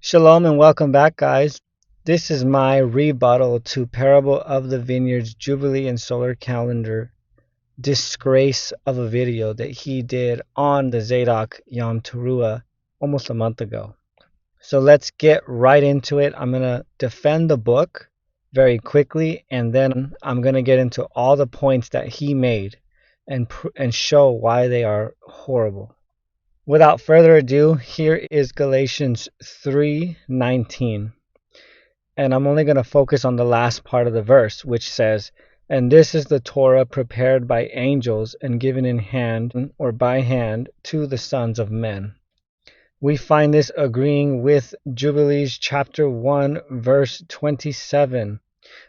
Shalom and welcome back, guys. This is my rebuttal to Parable of the Vineyard's Jubilee and Solar Calendar disgrace of a video that he did on the Zadok Yom Teruah almost a month ago. So let's get right into it. I'm going to defend the book very quickly, and then I'm going to get into all the points that he made and show why they are horrible. Without further ado, here is Galatians 3:19. And I'm only going to focus on the last part of the verse, which says, "And this is the Torah prepared by angels and given in hand or by hand to the sons of men." We find this agreeing with Jubilees chapter 1, verse 27,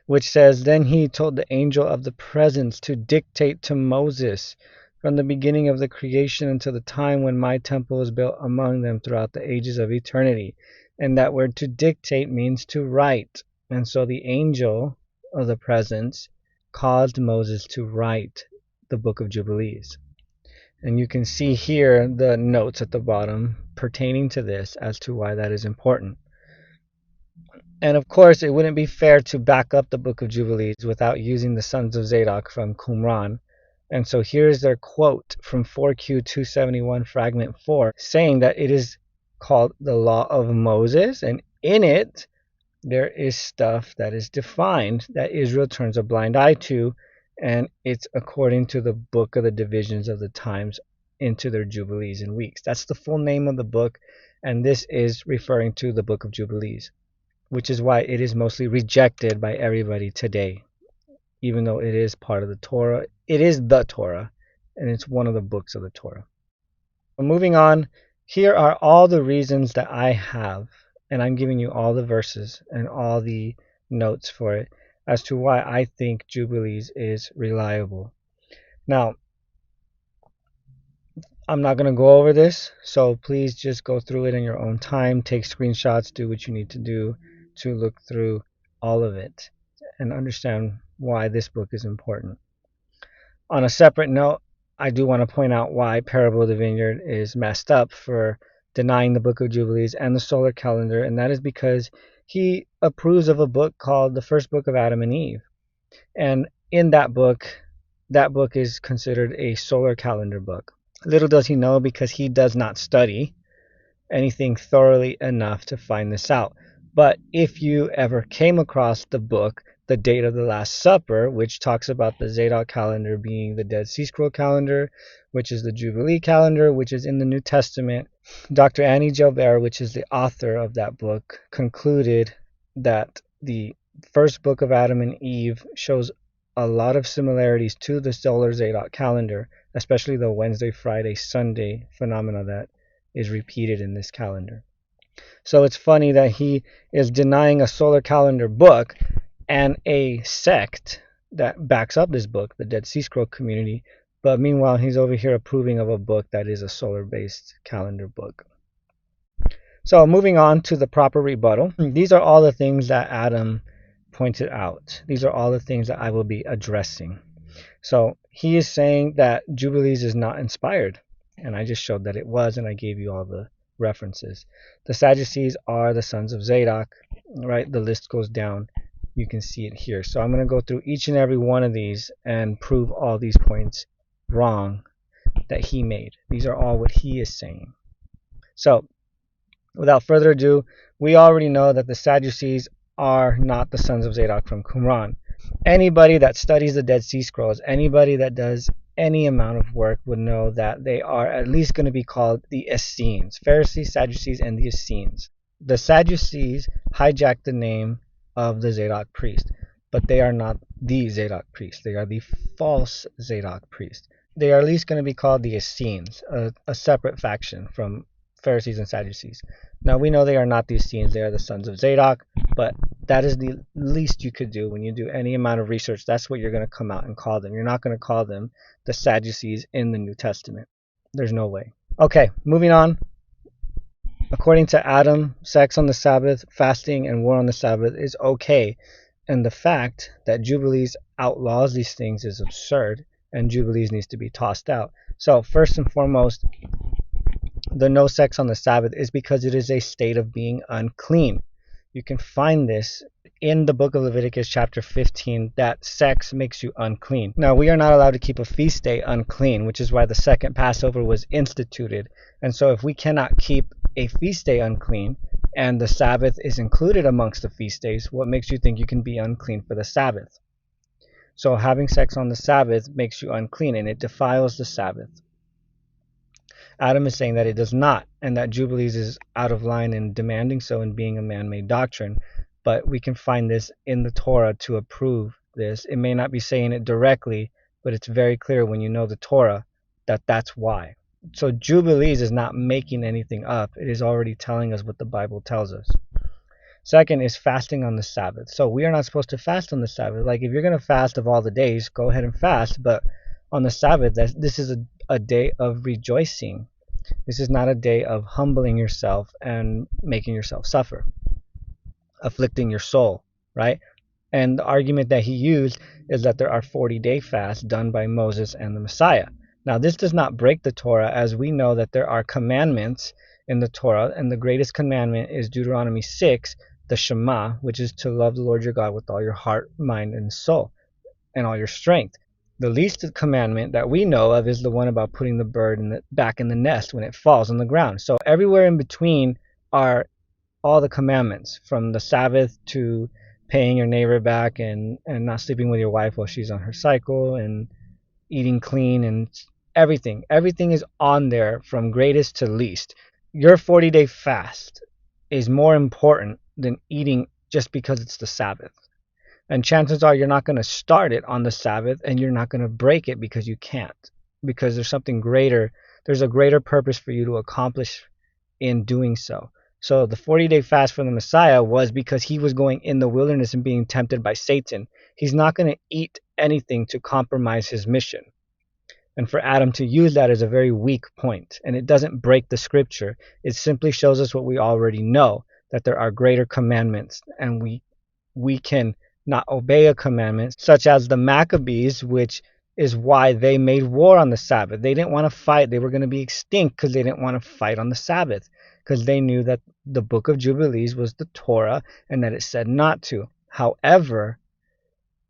which says, "Then he told the angel of the presence to dictate to Moses from the beginning of the creation until the time when my temple is built among them throughout the ages of eternity." And that word to dictate means to write. And so the angel of the presence caused Moses to write the book of Jubilees. And you can see here the notes at the bottom pertaining to this as to why that is important. And of course, it wouldn't be fair to back up the book of Jubilees without using the sons of Zadok from Qumran. And so here's their quote from 4Q 271 fragment 4, saying that it is called the law of Moses, and in it there is stuff that is defined that Israel turns a blind eye to, and it's according to the book of the divisions of the times into their Jubilees and weeks. That's the full name of the book, and this is referring to the book of Jubilees, which is why it is mostly rejected by everybody today, even though it is part of the Torah. It is the Torah, and it's one of the books of the Torah. Moving on, here are all the reasons that I have, and I'm giving you all the verses and all the notes for it, as to why I think Jubilees is reliable. Now, I'm not going to go over this, so please just go through it in your own time, take screenshots, do what you need to do to look through all of it and understand why this book is important. On a separate note, I do want to point out why Parable of the Vineyard is messed up for denying the book of Jubilees and the solar calendar, and that is because he approves of a book called the first book of Adam and Eve. And in that book is considered a solar calendar book. Little does he know, because he does not study anything thoroughly enough to find this out. But if you ever came across the book, The Date of the Last Supper, which talks about the Zadok calendar being the Dead Sea Scroll calendar, which is the Jubilee calendar, which is in the New Testament, Dr. Annie Gilbert, which is the author of that book, concluded that the first book of Adam and Eve shows a lot of similarities to the solar Zadok calendar, especially the Wednesday, Friday, Sunday phenomena that is repeated in this calendar. So it's funny that he is denying a solar calendar book and a sect that backs up this book, the Dead Sea Scroll community, but meanwhile he's over here approving of a book that is a solar-based calendar book. So moving on to the proper rebuttal, these are all the things that Adam pointed out. These are all the things that I will be addressing. So he is saying that Jubilees is not inspired, and I just showed that it was, and I gave you all the references. The Sadducees are the sons of Zadok, right? The list goes down. You can see it here. So I'm going to go through each and every one of these and prove all these points wrong that he made. These are all what he is saying. So without further ado, we already know that the Sadducees are not the sons of Zadok from Qumran. Anybody that studies the Dead Sea Scrolls, anybody that does any amount of work would know that they are at least going to be called the Essenes, Pharisees, Sadducees, and the Essenes. The Sadducees hijacked the name of the Zadok priest, but they are not the Zadok priest. They are the false Zadok priest. They are at least going to be called the Essenes, a separate faction from Pharisees and Sadducees. Now we know they are not the Essenes, they are the sons of Zadok, but that is the least you could do when you do any amount of research. That's what you're going to come out and call them. You're not going to call them the Sadducees in the New Testament. There's no way. Okay, moving on. According to Adam, sex on the Sabbath, fasting, and war on the Sabbath is okay. And the fact that Jubilees outlaws these things is absurd, and Jubilees needs to be tossed out. So first and foremost, the no sex on the Sabbath is because it is a state of being unclean. You can find this in the book of Leviticus chapter 15, that sex makes you unclean. Now, we are not allowed to keep a feast day unclean, which is why the second Passover was instituted. And so if we cannot keep a feast day unclean, and the Sabbath is included amongst the feast days, what makes you think you can be unclean for the Sabbath? So having sex on the Sabbath makes you unclean, and it defiles the Sabbath. Adam is saying that it does not, and that Jubilees is out of line in demanding so and being a man-made doctrine. But we can find this in the Torah to approve this. It may not be saying it directly, but it's very clear when you know the Torah that that's why. So Jubilees is not making anything up. It is already telling us what the Bible tells us. Second is fasting on the Sabbath. So we are not supposed to fast on the Sabbath. Like if you're going to fast of all the days, go ahead and fast. But on the Sabbath, this is a day of rejoicing. This is not a day of humbling yourself and making yourself suffer, afflicting your soul, right? And the argument that he used is that there are 40-day fasts done by Moses and the Messiah. Now, this does not break the Torah, as we know that there are commandments in the Torah, and the greatest commandment is Deuteronomy 6, the Shema, which is to love the Lord your God with all your heart, mind, and soul, and all your strength. The least commandment that we know of is the one about putting the bird back in the nest when it falls on the ground. So everywhere in between are all the commandments, from the Sabbath to paying your neighbor back and not sleeping with your wife while she's on her cycle and eating clean and everything. Everything is on there from greatest to least. Your 40-day fast is more important than eating just because it's the Sabbath. And chances are you're not going to start it on the Sabbath, and you're not going to break it because you can't. Because there's something greater. There's a greater purpose for you to accomplish in doing so. So the 40-day fast for the Messiah was because he was going in the wilderness and being tempted by Satan. He's not going to eat anything to compromise his mission. And for Adam to use that is a very weak point. And it doesn't break the scripture. It simply shows us what we already know, that there are greater commandments. And we can not obey a commandment, such as the Maccabees, which is why they made war on the Sabbath. They didn't want to fight. They were going to be extinct because they didn't want to fight on the Sabbath, because they knew that the book of Jubilees was the Torah and that it said not to. However,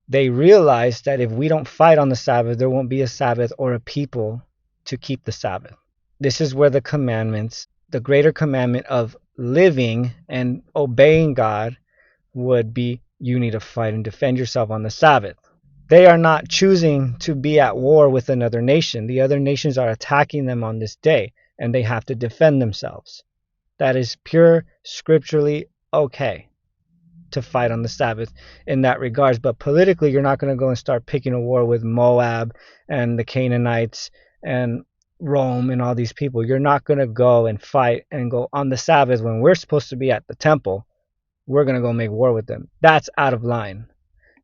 they realized that if we don't fight on the Sabbath, there won't be a Sabbath or a people to keep the Sabbath. This is where the commandments, the greater commandment of living and obeying God, would be you need to fight and defend yourself on the Sabbath. They are not choosing to be at war with another nation. The other nations are attacking them on this day, and they have to defend themselves. That is pure scripturally okay to fight on the Sabbath in that regards. But politically, you're not going to go and start picking a war with Moab and the Canaanites and Rome and all these people. You're not going to go and fight and go on the Sabbath when we're supposed to be at the temple. We're going to go make war with them. That's out of line.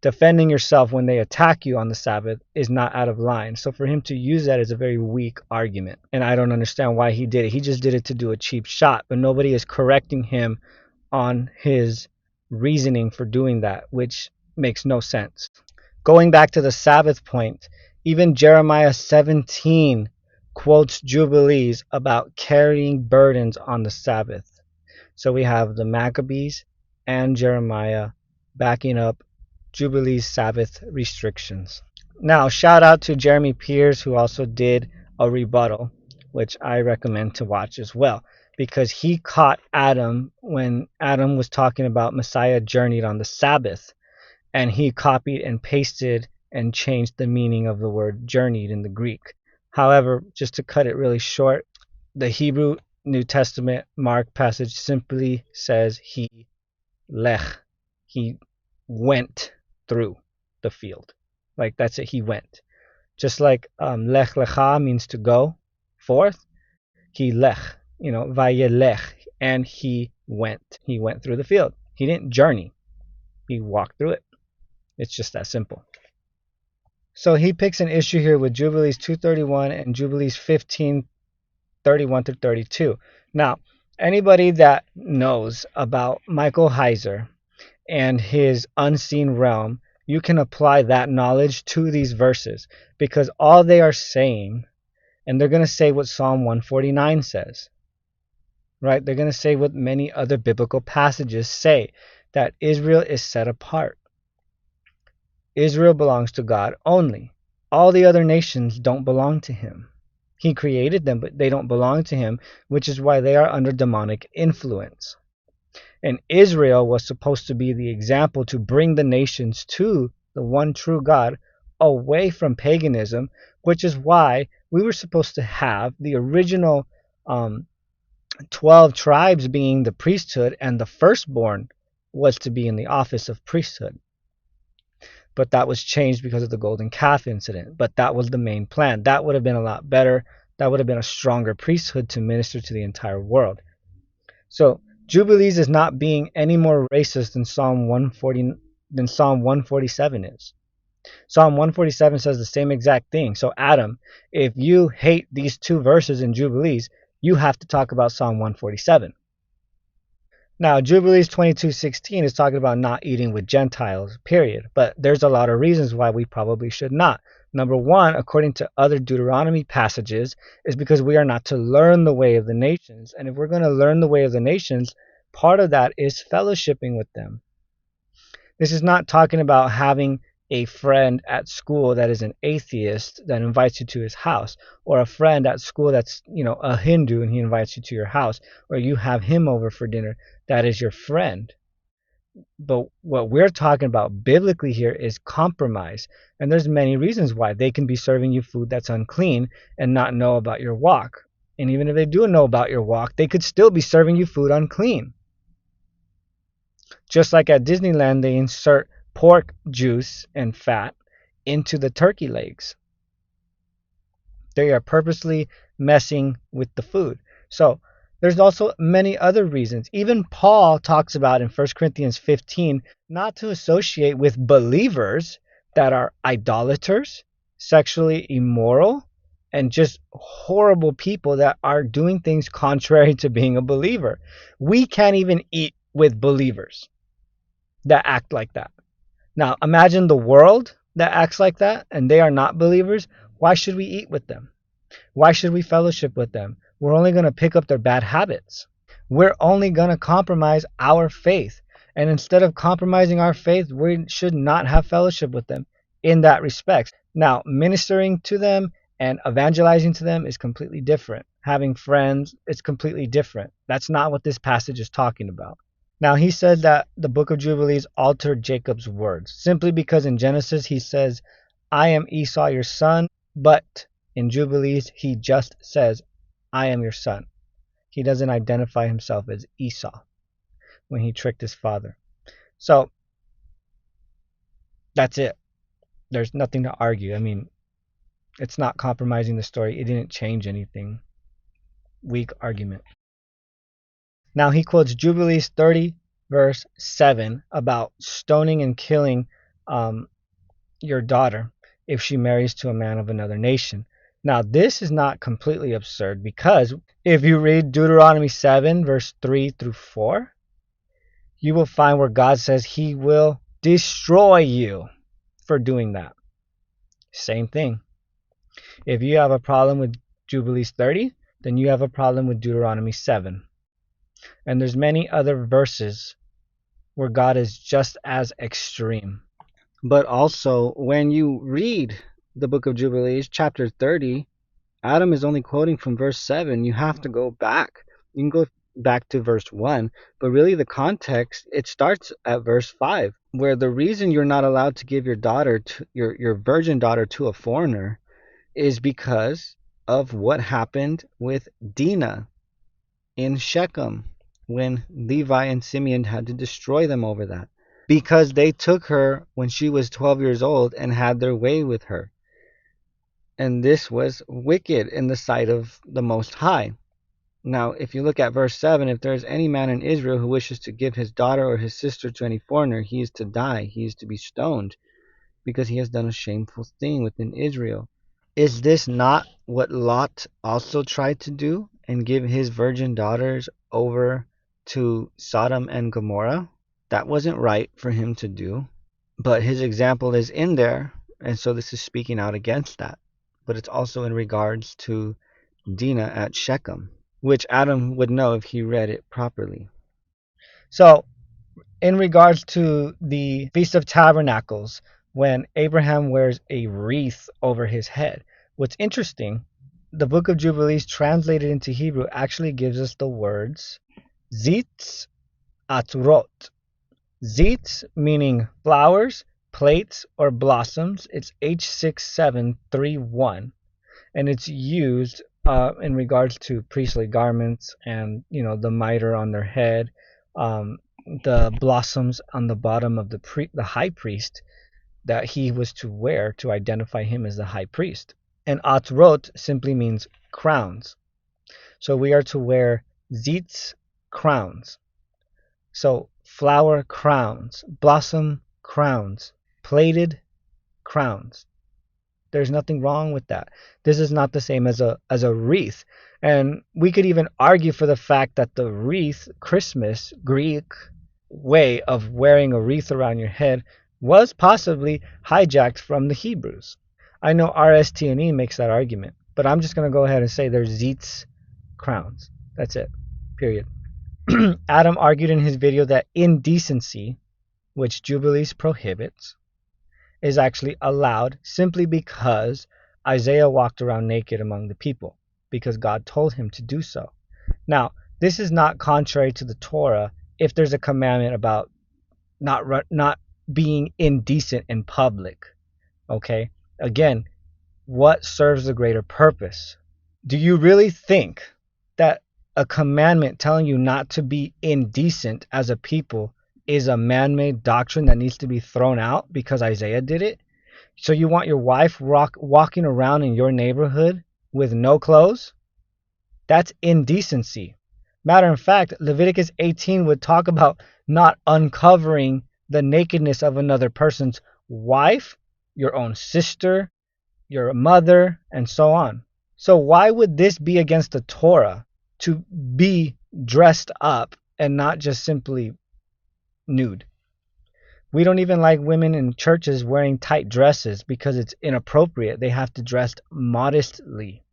Defending yourself when they attack you on the Sabbath is not out of line. So for him to use that is a very weak argument. And I don't understand why he did it. He just did it to do a cheap shot. But nobody is correcting him on his reasoning for doing that, which makes no sense. Going back to the Sabbath point, even Jeremiah 17 quotes Jubilees about carrying burdens on the Sabbath. So we have the Maccabees and Jeremiah backing up Jubilee's Sabbath restrictions. Now, shout out to Jeremy Pierce, who also did a rebuttal, which I recommend to watch as well, because he caught Adam when Adam was talking about Messiah journeyed on the Sabbath, and he copied and pasted and changed the meaning of the word journeyed in the Greek. However, just to cut it really short, the Hebrew New Testament Mark passage simply says he went through the field. Like, that's it, he went. Just like lech lecha means to go forth, he lech, vayelech, and he went through the field. He didn't journey, he walked through it. It's just that simple. So he picks an issue here with Jubilees 231 and Jubilees 15:31 through 32. Now, anybody that knows about Michael Heiser and his unseen realm, you can apply that knowledge to these verses, because all they are saying, and they're going to say what Psalm 149 says. right? They're going to say what many other biblical passages say, that Israel is set apart. Israel belongs to God only. All the other nations don't belong to him. He created them, but they don't belong to him, which is why they are under demonic influence. And Israel was supposed to be the example to bring the nations to the one true God, away from paganism, which is why we were supposed to have the original 12 tribes being the priesthood, and the firstborn was to be in the office of priesthood. But that was changed because of the golden calf incident. But that was the main plan. That would have been a lot better. That would have been a stronger priesthood to minister to the entire world. So Jubilees is not being any more racist than Psalm 147 is. Psalm 147 says the same exact thing. So Adam, if you hate these two verses in Jubilees, you have to talk about Psalm 147. Now, Jubilees 22:16 is talking about not eating with Gentiles, period. But there's a lot of reasons why we probably should not. Number one, according to other Deuteronomy passages, is because we are not to learn the way of the nations. And if we're going to learn the way of the nations, part of that is fellowshipping with them. This is not talking about having a friend at school that is an atheist that invites you to his house, or a friend at school that's, a Hindu and he invites you to your house, or you have him over for dinner. That is your friend. But what we're talking about biblically here is compromise. And there's many reasons why. They can be serving you food that's unclean and not know about your walk. And even if they do know about your walk, they could still be serving you food unclean. Just like at Disneyland, they insert pork juice and fat into the turkey legs. They are purposely messing with the food. So there's also many other reasons. Even Paul talks about in 1 Corinthians 15 not to associate with believers that are idolaters, sexually immoral, and just horrible people that are doing things contrary to being a believer. We can't even eat with believers that act like that. Now, imagine the world that acts like that and they are not believers. Why should we eat with them? Why should we fellowship with them? We're only going to pick up their bad habits. We're only going to compromise our faith. And instead of compromising our faith, we should not have fellowship with them in that respect. Now, ministering to them and evangelizing to them is completely different. Having friends is completely different. That's not what this passage is talking about. Now, he said that the book of Jubilees altered Jacob's words, simply because in Genesis he says, I am Esau your son, but in Jubilees he just says, I am your son. He doesn't identify himself as Esau when he tricked his father. So, that's it. There's nothing to argue. I mean, it's not compromising the story. It didn't change anything. Weak argument. Now he quotes Jubilees 30 verse 7 about stoning and killing your daughter if she marries to a man of another nation. Now this is not completely absurd, because if you read Deuteronomy 7 verse 3 through 4, you will find where God says he will destroy you for doing that. Same thing. If you have a problem with Jubilees 30, then you have a problem with Deuteronomy 7. And there's many other verses where God is just as extreme. But also, when you read the book of Jubilees, chapter 30, Adam is only quoting from verse 7. You have to go back. You can go back to verse 1, but really the context, it starts at verse 5, where the reason you're not allowed to give your daughter, to your virgin daughter, to a foreigner is because of what happened with Dinah in Shechem, when Levi and Simeon had to destroy them over that, because they took her when she was 12 years old and had their way with her. And this was wicked in the sight of the Most High. Now, if you look at verse 7, if there is any man in Israel who wishes to give his daughter or his sister to any foreigner, he is to die, he is to be stoned, because he has done a shameful thing within Israel. Is this not what Lot also tried to do and give his virgin daughters over to Sodom and Gomorrah? That wasn't right for him to do, but his example is in there, and so this is speaking out against that. But it's also in regards to Dinah at Shechem. which Adam would know if he read it properly. So, in regards to the Feast of Tabernacles, when Abraham wears a wreath over his head, what's interesting, the book of Jubilees translated into Hebrew actually gives us the words zitz aturot. Zitz meaning flowers, plates, or blossoms. It's H6731, and it's used in regards to priestly garments and the mitre on their head, the blossoms on the bottom of the high priest that he was to wear to identify him as the high priest. And atrot simply means crowns. So we are to wear zitz crowns. So flower crowns, blossom crowns, plated crowns. There's nothing wrong with that. This is not the same as a wreath. And we could even argue for the fact that the wreath, Christmas, Greek way of wearing a wreath around your head was possibly hijacked from the Hebrews. I know RST&E makes that argument, but I'm just going to go ahead and say they're zitz crowns. That's it. Period. Adam argued in his video that indecency, which Jubilees prohibits, is actually allowed simply because Isaiah walked around naked among the people, because God told him to do so. Now, this is not contrary to the Torah if there's a commandment about not being indecent in public. Okay? Again, what serves the greater purpose? Do you really think that a commandment telling you not to be indecent as a people is a man-made doctrine that needs to be thrown out because Isaiah did it? So you want your wife walking around in your neighborhood with no clothes? That's indecency. Matter of fact, Leviticus 18 would talk about not uncovering the nakedness of another person's wife, your own sister, your mother, and so on. So why would this be against the Torah to be dressed up and not just simply nude? We don't even like women in churches wearing tight dresses because it's inappropriate. They have to dress modestly.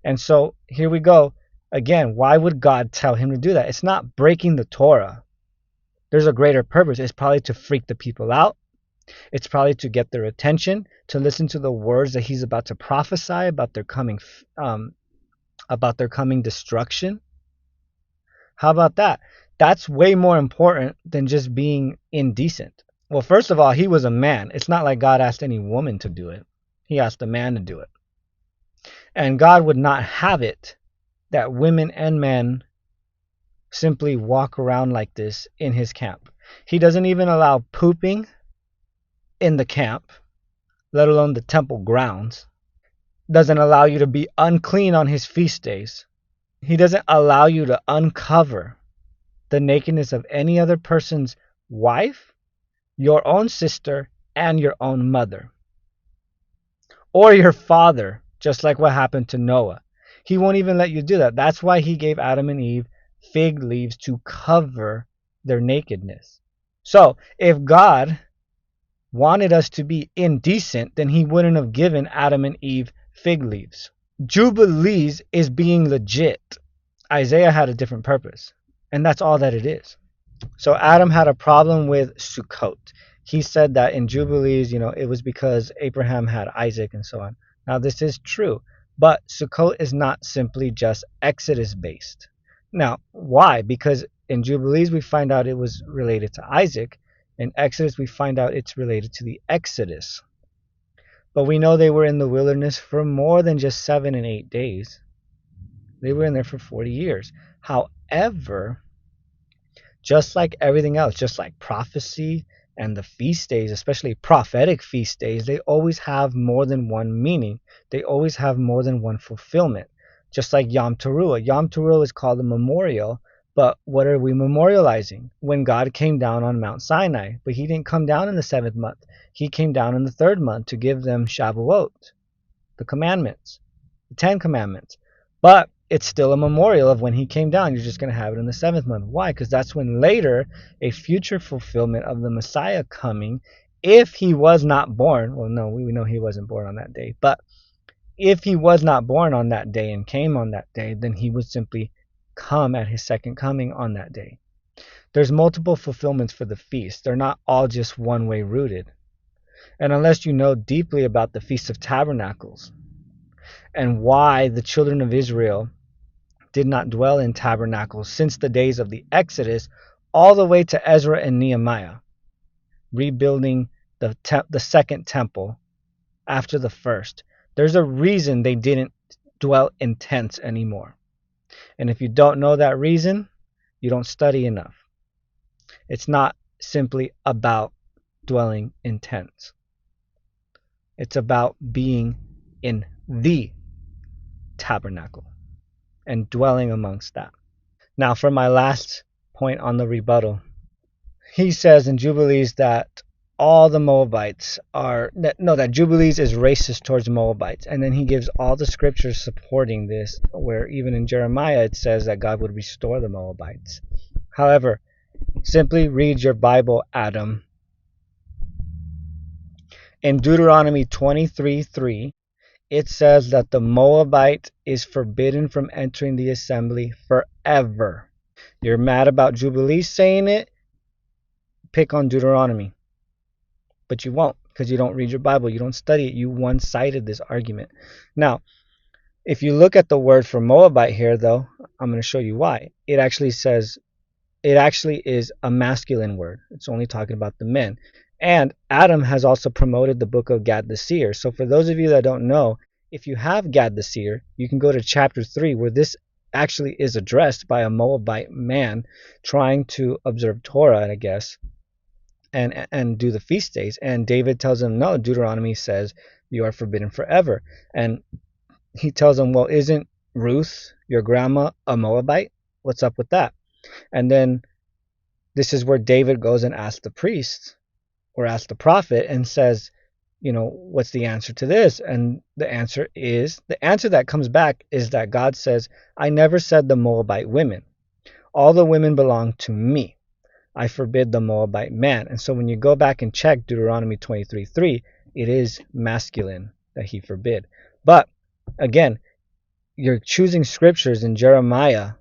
And so here we go. Again, why would God tell him to do that? It's not breaking the Torah. There's a greater purpose. It's probably to freak the people out. It's probably to get their attention, to listen to the words that he's about to prophesy about their coming destruction. How about that? That's way more important than just being indecent. Well, first of all, he was a man. It's not like God asked any woman to do it. He asked a man to do it. And God would not have it that women and men simply walk around like this in his camp. He doesn't even allow pooping in the camp, let alone the temple grounds. Doesn't allow you to be unclean on his feast days. He doesn't allow you to uncover the nakedness of any other person's wife, your own sister, and your own mother. Or your father, just like what happened to Noah. He won't even let you do that. That's why he gave Adam and Eve fig leaves to cover their nakedness. So, if God wanted us to be indecent, then he wouldn't have given Adam and Eve fig leaves. Jubilees is being legit. Isaiah had a different purpose, and that's all that it is. So Adam had a problem with Sukkot. He said that in Jubilees, it was because Abraham had Isaac and so on. Now this is true, but Sukkot is not simply just Exodus based. Now, why? Because in Jubilees we find out it was related to Isaac. In Exodus we find out it's related to the Exodus. But we know they were in the wilderness for more than just 7 and 8 days. They were in there for 40 years. However, just like everything else, just like prophecy and the feast days, especially prophetic feast days, they always have more than one meaning. They always have more than one fulfillment. Just like Yom Teruah. Yom Teruah is called a memorial, but what are we memorializing? When God came down on Mount Sinai, but he didn't come down in the 7th month. He came down in the 3rd month to give them Shavuot, the commandments, the 10 commandments. But it's still a memorial of when he came down. You're just going to have it in the 7th month. Why? Because that's when later a future fulfillment of the Messiah coming, if he was not born, well, no, we know he wasn't born on that day, but if he was not born on that day and came on that day, then he would simply come at his second coming on that day. There's multiple fulfillments for the feast. They're not all just one way rooted. And unless you know deeply about the Feast of Tabernacles and why the children of Israel did not dwell in tabernacles since the days of the Exodus all the way to Ezra and Nehemiah, rebuilding the second temple after the first. There's a reason they didn't dwell in tents anymore. And if you don't know that reason, you don't study enough. It's not simply about dwelling in tents. It's about being in the tabernacle and dwelling amongst that. Now, for my last point on the rebuttal, he says in Jubilees that all the Moabites that Jubilees is racist towards Moabites. And then he gives all the scriptures supporting this, where even in Jeremiah it says that God would restore the Moabites. However, simply read your Bible, Adam. In Deuteronomy 23:3, it says that the Moabite is forbidden from entering the assembly forever. You're mad about Jubilees saying it? Pick on Deuteronomy. But you won't, because you don't read your Bible. You don't study it. You one-sided this argument. Now, if you look at the word for Moabite here, though, I'm going to show you why. It actually is a masculine word. It's only talking about the men. And Adam has also promoted the book of Gad the Seer. So for those of you that don't know, if you have Gad the Seer, you can go to chapter 3, where this actually is addressed by a Moabite man trying to observe Torah, I guess, and do the feast days. And David tells him, no, Deuteronomy says you are forbidden forever. And he tells him, well, isn't Ruth, your grandma, a Moabite? What's up with that? And then this is where David goes and asks the priest or asks the prophet and says, what's the answer to this? And the answer that comes back is that God says, I never said the Moabite women. All the women belong to me. I forbid the Moabite man. And so when you go back and check Deuteronomy 23:3, it is masculine that he forbid. But again, you're choosing scriptures in Jeremiah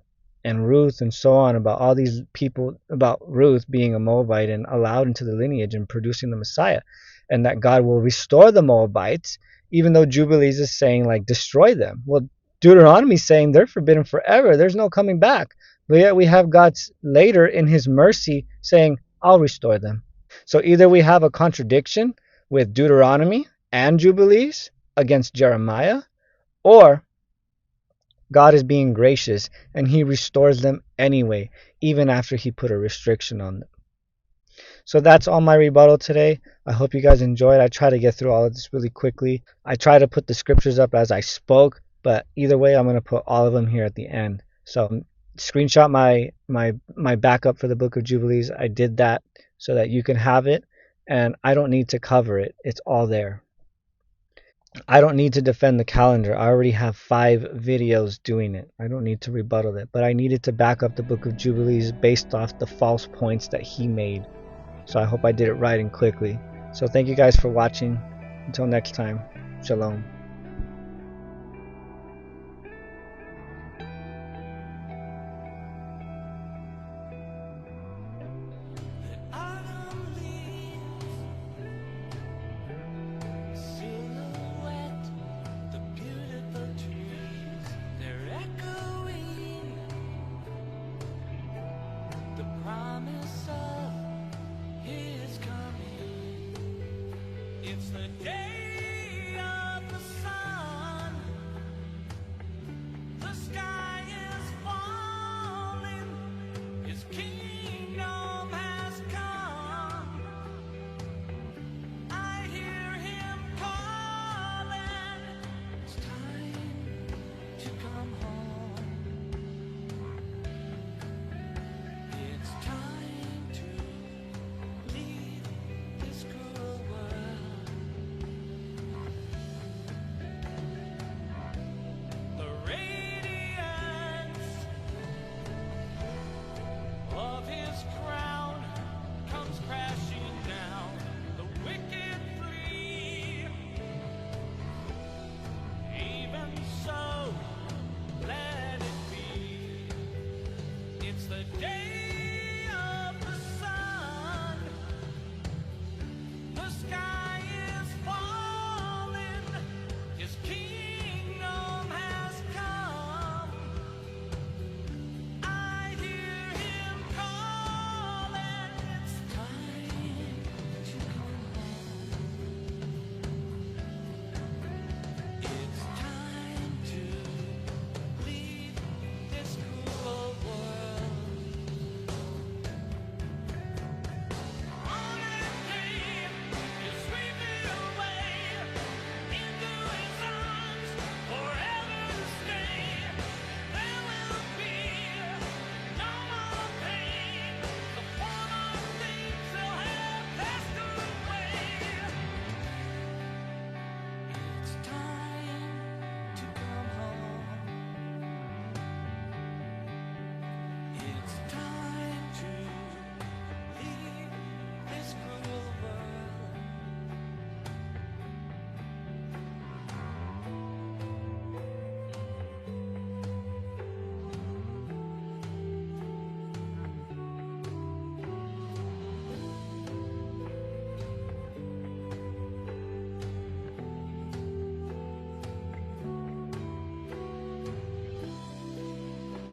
and Ruth and so on about all these people, about Ruth being a Moabite and allowed into the lineage and producing the Messiah, and that God will restore the Moabites, even though Jubilees is saying like destroy them. Well, Deuteronomy is saying they're forbidden forever. There's no coming back. But yet we have God later in his mercy saying, I'll restore them. So either we have a contradiction with Deuteronomy and Jubilees against Jeremiah, or God is being gracious and he restores them anyway, even after he put a restriction on them. So that's all my rebuttal today. I hope you guys enjoyed. I try to get through all of this really quickly. I try to put the scriptures up as I spoke, but either way, I'm going to put all of them here at the end. So screenshot my backup for the book of Jubilees. I did that so that you can have it, and I don't need to cover it. It's all there. I don't need to defend the calendar. I already have 5 videos doing it. I don't need to rebuttal it, but I needed to back up the book of Jubilees based off the false points that he made. So I hope I did it right and quickly. So thank you guys for watching. Until next time, shalom. It's the day